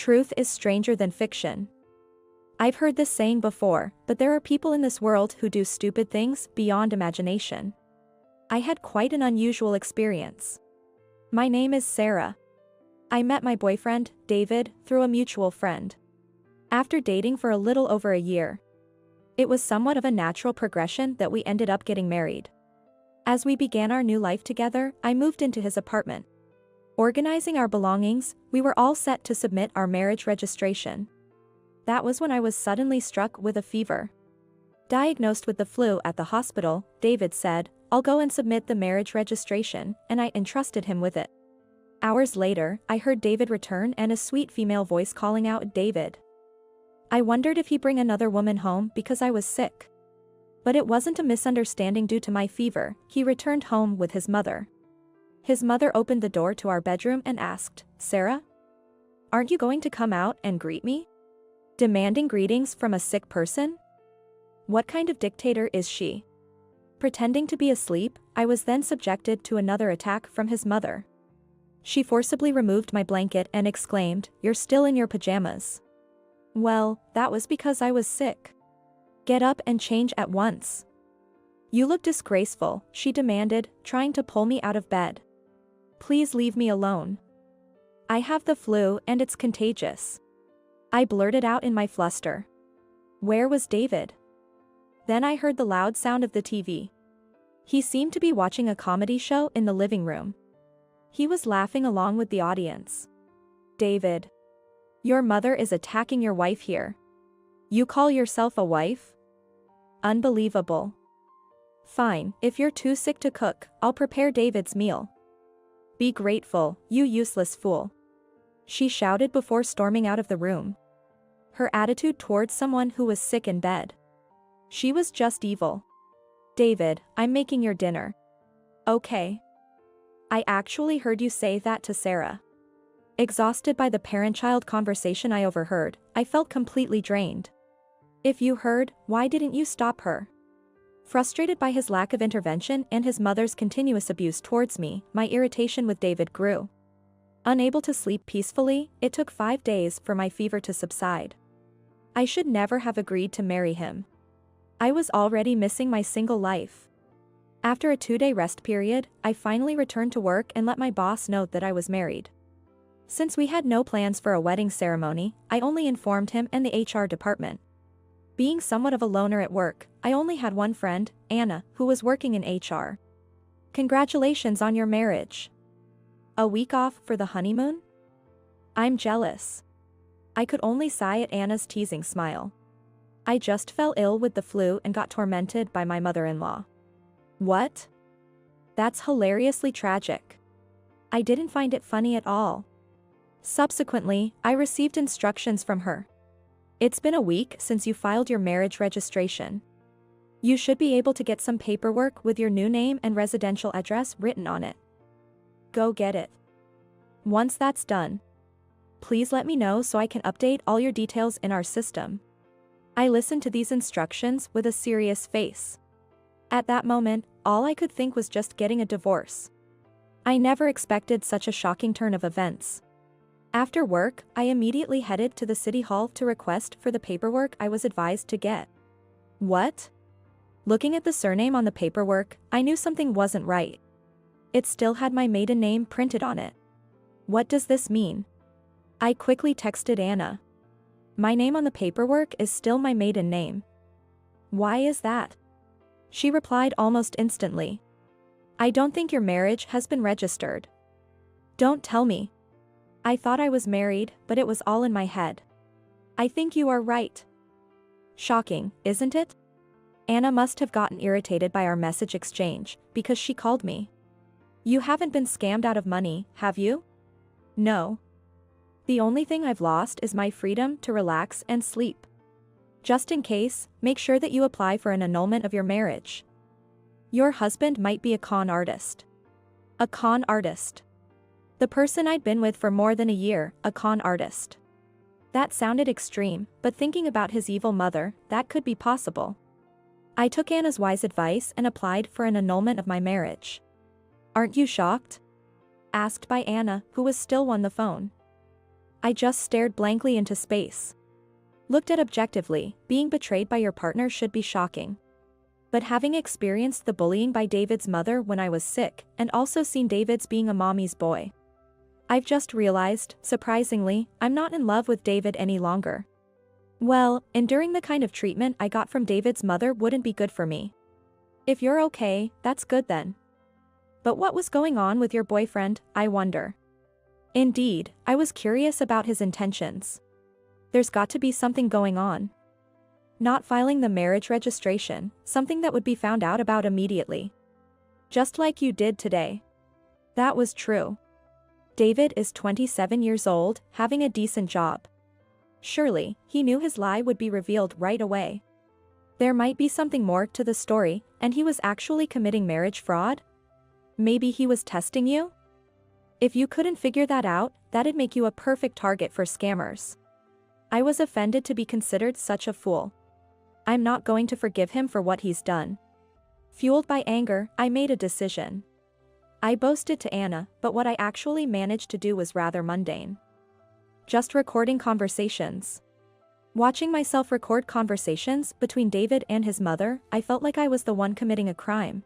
Truth is stranger than fiction. I've heard this saying before, but there are people in this world who do stupid things beyond imagination. I had quite an unusual experience. My name is Sarah. I met my boyfriend, David, through a mutual friend. After dating for a little over a year, it was somewhat of a natural progression that we ended up getting married. As we began our new life together, I moved into his apartment. Organizing our belongings, we were all set to submit our marriage registration. That was when I was suddenly struck with a fever. Diagnosed with the flu at the hospital, David said, "I'll go and submit the marriage registration," and I entrusted him with it. Hours later, I heard David return and a sweet female voice calling out, "David." I wondered if he'd bring another woman home because I was sick. But it wasn't a misunderstanding due to my fever. He returned home with his mother. His mother opened the door to our bedroom and asked, "Sarah? Aren't you going to come out and greet me?" Demanding greetings from a sick person? What kind of dictator is she? Pretending to be asleep, I was then subjected to another attack from his mother. She forcibly removed my blanket and exclaimed, "You're still in your pajamas." Well, that was because I was sick. "Get up and change at once." "You look disgraceful," she demanded, trying to pull me out of bed. "Please leave me alone. I have the flu and it's contagious." I blurted out in my fluster. Where was David? Then I heard the loud sound of the TV. He seemed to be watching a comedy show in the living room. He was laughing along with the audience. "David, your mother is attacking your wife here. You call yourself a wife? Unbelievable. Fine, if you're too sick to cook, I'll prepare David's meal. Be grateful, you useless fool," she shouted before storming out of the room. Her attitude towards someone who was sick in bed. She was just evil. "David, I'm making your dinner." "Okay." I actually heard you say that to Sarah. Exhausted by the parent-child conversation I overheard, I felt completely drained. If you heard, why didn't you stop her? Frustrated by his lack of intervention and his mother's continuous abuse towards me, my irritation with David grew. Unable to sleep peacefully, it took 5 days for my fever to subside. I should never have agreed to marry him. I was already missing my single life. After a 2-day rest period, I finally returned to work and let my boss know that I was married. Since we had no plans for a wedding ceremony, I only informed him and the HR department. Being somewhat of a loner at work, I only had one friend, Anna, who was working in HR. "Congratulations on your marriage. A week off for the honeymoon? I'm jealous." I could only sigh at Anna's teasing smile. I just fell ill with the flu and got tormented by my mother-in-law. What? That's hilariously tragic. I didn't find it funny at all. Subsequently, I received instructions from her. "It's been a week since you filed your marriage registration. You should be able to get some paperwork with your new name and residential address written on it. Go get it. Once that's done, please let me know so I can update all your details in our system." I listened to these instructions with a serious face. At that moment, all I could think was just getting a divorce. I never expected such a shocking turn of events. After work, I immediately headed to the city hall to request for the paperwork I was advised to get. What? Looking at the surname on the paperwork, I knew something wasn't right. It still had my maiden name printed on it. What does this mean? I quickly texted Anna. My name on the paperwork is still my maiden name. Why is that? She replied almost instantly. I don't think your marriage has been registered. Don't tell me. I thought I was married, but it was all in my head. I think you are right. Shocking, isn't it? Anna must have gotten irritated by our message exchange, because she called me. You haven't been scammed out of money, have you? No. The only thing I've lost is my freedom to relax and sleep. Just in case, make sure that you apply for an annulment of your marriage. Your husband might be a con artist. A con artist. The person I'd been with for more than a year, a con artist. That sounded extreme, but thinking about his evil mother, that could be possible. I took Anna's wise advice and applied for an annulment of my marriage. Aren't you shocked? Asked by Anna, who was still on the phone. I just stared blankly into space. Looked at objectively, being betrayed by your partner should be shocking. But having experienced the bullying by David's mother when I was sick, and also seen David's being a mommy's boy, I've just realized, surprisingly, I'm not in love with David any longer. Well, enduring the kind of treatment I got from David's mother wouldn't be good for me. If you're okay, that's good then. But what was going on with your boyfriend, I wonder? Indeed, I was curious about his intentions. There's got to be something going on. Not filing the marriage registration, something that would be found out about immediately. Just like you did today. That was true. David is 27 years old, having a decent job. Surely, he knew his lie would be revealed right away. There might be something more to the story, and he was actually committing marriage fraud? Maybe he was testing you? If you couldn't figure that out, that'd make you a perfect target for scammers. I was offended to be considered such a fool. I'm not going to forgive him for what he's done. Fueled by anger, I made a decision. I boasted to Anna, but what I actually managed to do was rather mundane. Just recording conversations. Watching myself record conversations between David and his mother, I felt like I was the one committing a crime.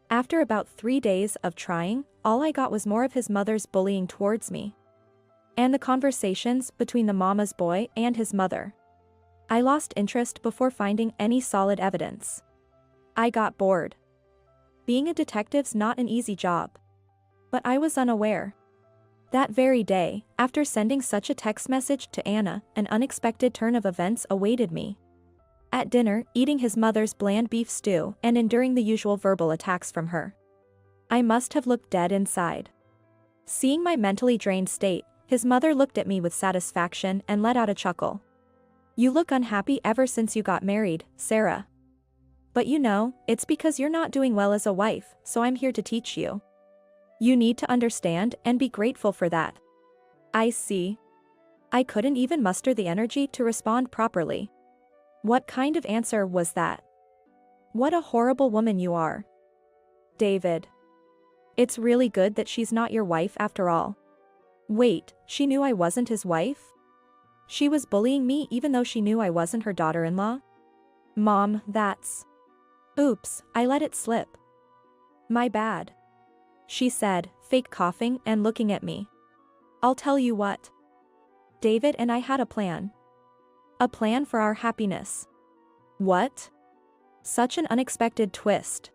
After about 3 days of trying, all I got was more of his mother's bullying towards me. And the conversations between the mama's boy and his mother. I lost interest before finding any solid evidence. I got bored. Being a detective's not an easy job. But I was unaware. That very day, after sending such a text message to Anna, an unexpected turn of events awaited me. At dinner, eating his mother's bland beef stew and enduring the usual verbal attacks from her. I must have looked dead inside. Seeing my mentally drained state, his mother looked at me with satisfaction and let out a chuckle. You look unhappy ever since you got married, Sarah. But you know, it's because you're not doing well as a wife, so I'm here to teach you. You need to understand and be grateful for that. I see. I couldn't even muster the energy to respond properly. What kind of answer was that? What a horrible woman you are. David. It's really good that she's not your wife after all. Wait, she knew I wasn't his wife? She was bullying me even though she knew I wasn't her daughter-in-law? Mom, that's... Oops, I let it slip. My bad. She said, fake coughing and looking at me. I'll tell you what. David and I had a plan. A plan for our happiness. What? Such an unexpected twist.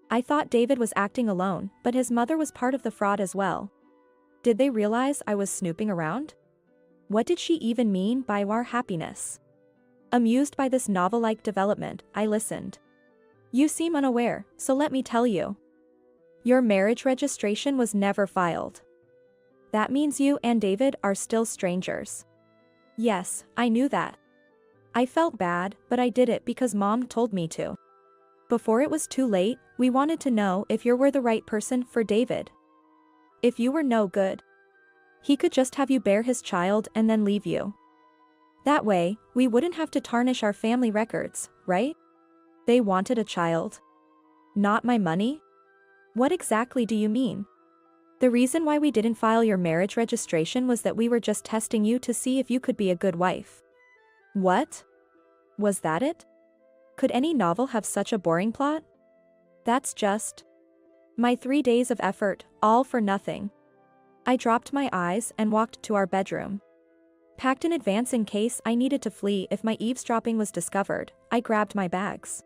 I thought David was acting alone, but his mother was part of the fraud as well. Did they realize I was snooping around? What did she even mean by our happiness? Amused by this novel-like development, I listened. You seem unaware, so let me tell you. Your marriage registration was never filed. That means you and David are still strangers. Yes, I knew that. I felt bad, but I did it because Mom told me to. Before it was too late, we wanted to know if you were the right person for David. If you were no good, he could just have you bear his child and then leave you. That way, we wouldn't have to tarnish our family records, right? They wanted a child. Not my money? What exactly do you mean? The reason why we didn't file your marriage registration was that we were just testing you to see if you could be a good wife. What? Was that it? Could any novel have such a boring plot? That's just... my 3 days of effort, all for nothing. I dropped my eyes and walked to our bedroom. Packed in advance in case I needed to flee if my eavesdropping was discovered, I grabbed my bags.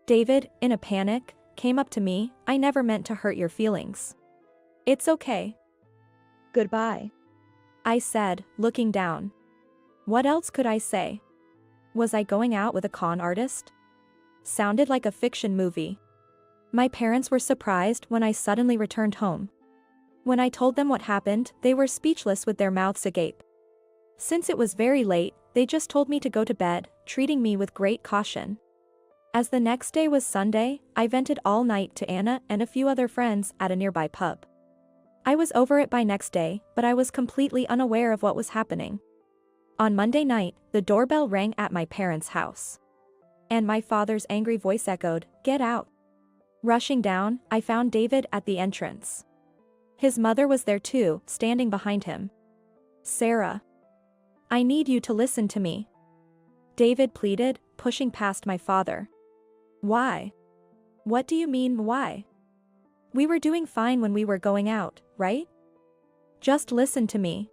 David, in a panic, came up to me. I never meant to hurt your feelings. It's okay. Goodbye. I said, looking down. What else could I say? Was I going out with a con artist? Sounded like a fiction movie. My parents were surprised when I suddenly returned home. When I told them what happened, they were speechless with their mouths agape. Since it was very late, they just told me to go to bed, treating me with great caution. As the next day was Sunday, I vented all night to Anna and a few other friends at a nearby pub. I was over it by next day, but I was completely unaware of what was happening. On Monday night, the doorbell rang at my parents' house. And my father's angry voice echoed, "Get out." Rushing down, I found David at the entrance. His mother was there too, standing behind him. Sarah. I need you to listen to me. David pleaded, pushing past my father. Why? What do you mean, why? We were doing fine when we were going out, right? Just listen to me.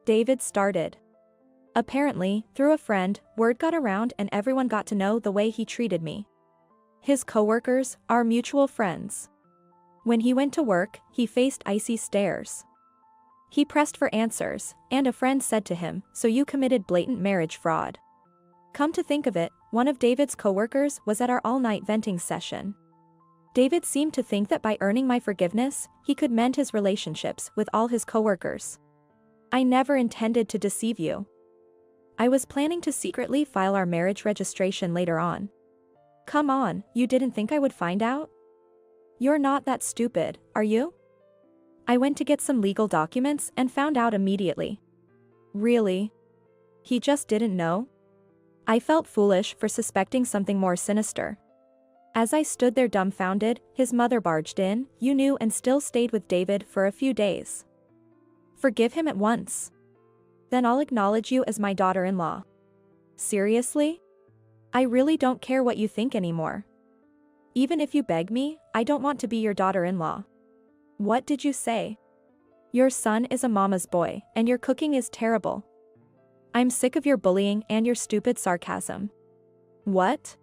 David started. Apparently, through a friend, word got around and everyone got to know the way he treated me. His coworkers, our mutual friends. When he went to work, he faced icy stares. He pressed for answers, and a friend said to him, "So you committed blatant marriage fraud." Come to think of it, one of David's coworkers was at our all-night venting session. David seemed to think that by earning my forgiveness, he could mend his relationships with all his coworkers. I never intended to deceive you. I was planning to secretly file our marriage registration later on. Come on, you didn't think I would find out? You're not that stupid, are you? I went to get some legal documents and found out immediately. Really? He just didn't know? I felt foolish for suspecting something more sinister. As I stood there dumbfounded, his mother barged in. "You knew and still stayed with David for a few days. Forgive him at once. Then I'll acknowledge you as my daughter-in-law." Seriously? I really don't care what you think anymore. Even if you beg me, I don't want to be your daughter-in-law. What did you say? Your son is a mama's boy, and your cooking is terrible. I'm sick of your bullying and your stupid sarcasm. What?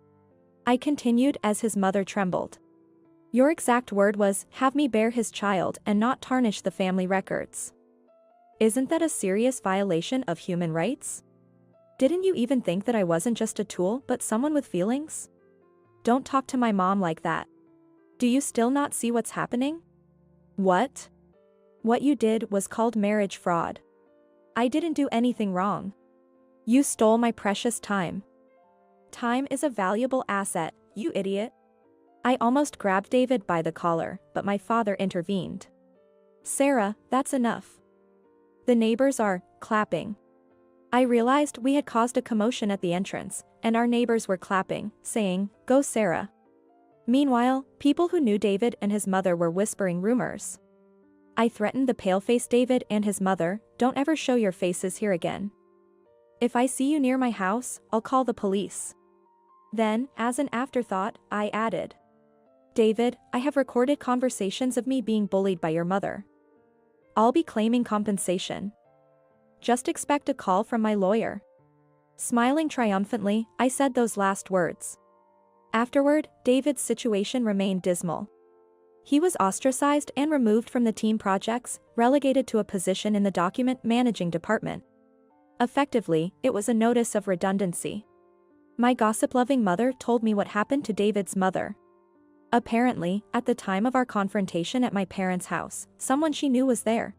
I continued as his mother trembled. Your exact word was, "Have me bear his child and not tarnish the family records." Isn't that a serious violation of human rights? Didn't you even think that I wasn't just a tool but someone with feelings? Don't talk to my mom like that. Do you still not see what's happening? What? What you did was called marriage fraud. I didn't do anything wrong. You stole my precious time. Time is a valuable asset, you idiot. I almost grabbed David by the collar, but my father intervened. Sarah, that's enough. The neighbors are clapping. I realized we had caused a commotion at the entrance, and our neighbors were clapping, saying, "Go Sarah." Meanwhile, people who knew David and his mother were whispering rumors. I threatened the pale-faced David and his mother, "Don't ever show your faces here again. If I see you near my house, I'll call the police." Then, as an afterthought, I added, "David, I have recorded conversations of me being bullied by your mother. I'll be claiming compensation. Just expect a call from my lawyer." Smiling triumphantly, I said those last words. Afterward, David's situation remained dismal. He was ostracized and removed from the team projects, relegated to a position in the document managing department. Effectively, it was a notice of redundancy. My gossip-loving mother told me what happened to David's mother. Apparently, at the time of our confrontation at my parents' house, someone she knew was there.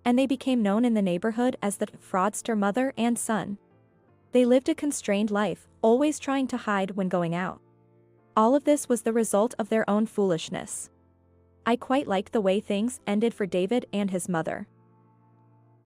And they became known in the neighborhood as the fraudster mother and son. They lived a constrained life, always trying to hide when going out. All of this was the result of their own foolishness. I quite liked the way things ended for David and his mother.